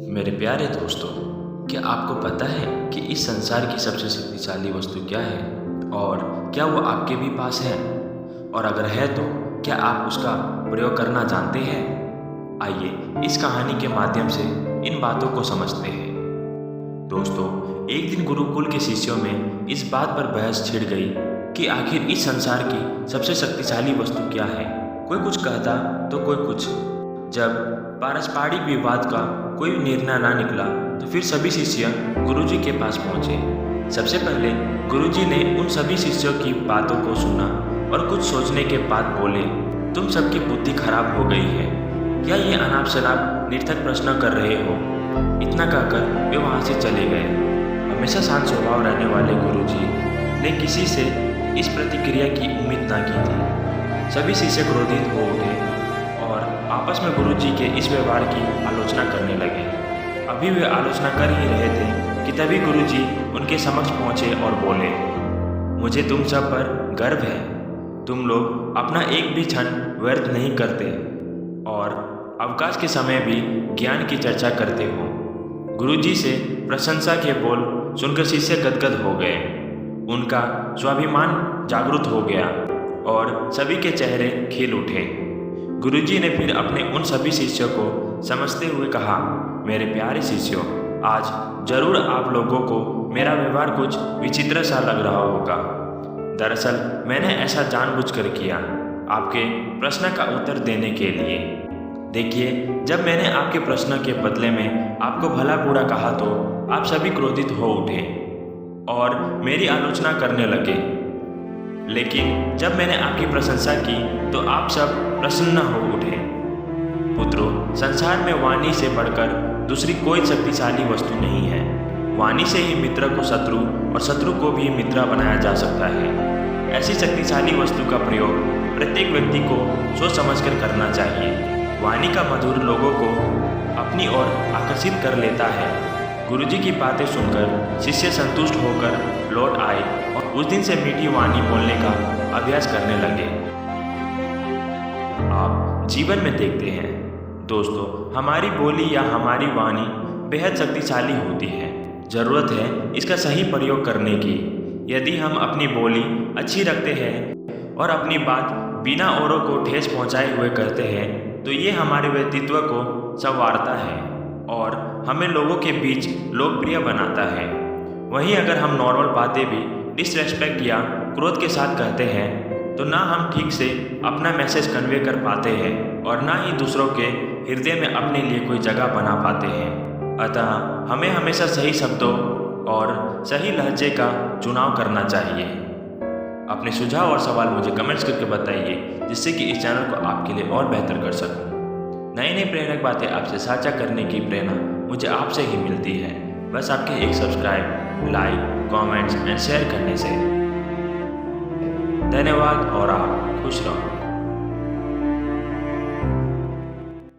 मेरे प्यारे दोस्तों, क्या आपको पता है कि इस संसार की सबसे शक्तिशाली वस्तु क्या है और क्या वो आपके भी पास है? और अगर है तो क्या आप उसका प्रयोग करना जानते हैं? आइए इस कहानी के माध्यम से इन बातों को समझते हैं। दोस्तों, एक दिन गुरुकुल के शिष्यों में इस बात पर बहस छिड़ गई कि आखिर इस संसार की सबसे शक्तिशाली वस्तु क्या है। कोई कुछ कहता तो कोई कुछ। जब पारस्परिक विवाद का कोई निर्णय ना निकला तो फिर सभी शिष्य गुरुजी के पास पहुंचे। सबसे पहले गुरुजी ने उन सभी शिष्यों की बातों को सुना और कुछ सोचने के बाद बोले, तुम सबकी बुद्धि खराब हो गई है। क्या ये अनाप शनाप निर्थक प्रश्न कर रहे हो? इतना कहकर वे वहाँ से चले गए। हमेशा शांत स्वभाव रहने वाले गुरुजी ने किसी से इस प्रतिक्रिया की उम्मीद न की थी। सभी शिष्य क्रोधित हो उठे और आपस में गुरुजी के इस व्यवहार की आलोचना करने लगे। अभी वे आलोचना कर ही रहे थे कि तभी गुरुजी उनके समक्ष पहुँचे और बोले, मुझे तुम सब पर गर्व है। तुम लोग अपना एक भी क्षण व्यर्थ नहीं करते और अवकाश के समय भी ज्ञान की चर्चा करते हो। गुरुजी से प्रशंसा के बोल सुनकर शिष्य गदगद हो गए। उनका स्वाभिमान जागृत हो गया और सभी के चेहरे खिल उठे। गुरुजी ने फिर अपने उन सभी शिष्यों को समझते हुए कहा, मेरे प्यारे शिष्यों, आज जरूर आप लोगों को मेरा व्यवहार कुछ विचित्र सा लग रहा होगा। दरअसल मैंने ऐसा जानबूझकर किया, आपके प्रश्न का उत्तर देने के लिए। देखिए, जब मैंने आपके प्रश्न के बदले में आपको भला बुरा कहा तो आप सभी क्रोधित हो उठे और मेरी आलोचना करने लगे। लेकिन जब मैंने आपकी प्रशंसा की तो आप सब प्रसन्न हो उठे। पुत्रों, संसार में वाणी से बढ़कर दूसरी कोई शक्तिशाली वस्तु नहीं है। वाणी से ही मित्र को शत्रु और शत्रु को भी मित्र बनाया जा सकता है। ऐसी शक्तिशाली वस्तु का प्रयोग प्रत्येक व्यक्ति को सोच समझकर करना चाहिए। वाणी का मधुर लोगों को अपनी ओर आकर्षित कर लेता है। गुरुजी की बातें सुनकर शिष्य संतुष्ट होकर लौट आए और उस दिन से मीठी वाणी बोलने का अभ्यास करने लगे। आप जीवन में देखते हैं दोस्तों, हमारी बोली या हमारी वाणी बेहद शक्तिशाली होती है। जरूरत है इसका सही प्रयोग करने की। यदि हम अपनी बोली अच्छी रखते हैं और अपनी बात बिना औरों को ठेस पहुंचाए हुए करते हैं तो ये हमारे व्यक्तित्व को संवारता है और हमें लोगों के बीच लोकप्रिय बनाता है। वहीं अगर हम नॉर्मल बातें भी डिसरेस्पेक्ट या क्रोध के साथ कहते हैं तो ना हम ठीक से अपना मैसेज कन्वे कर पाते हैं और ना ही दूसरों के हृदय में अपने लिए कोई जगह बना पाते हैं। अतः हमें हमेशा सही शब्दों और सही लहजे का चुनाव करना चाहिए। अपने सुझाव और सवाल मुझे कमेंट्स करके बताइए, जिससे कि इस चैनल को आपके लिए और बेहतर कर सकूं। नई नई प्रेरक बातें आपसे साझा करने की प्रेरणा मुझे आपसे ही मिलती है। बस आपके एक subscribe, like, comments and share करने से। धन्यवाद और आप खुश रहो।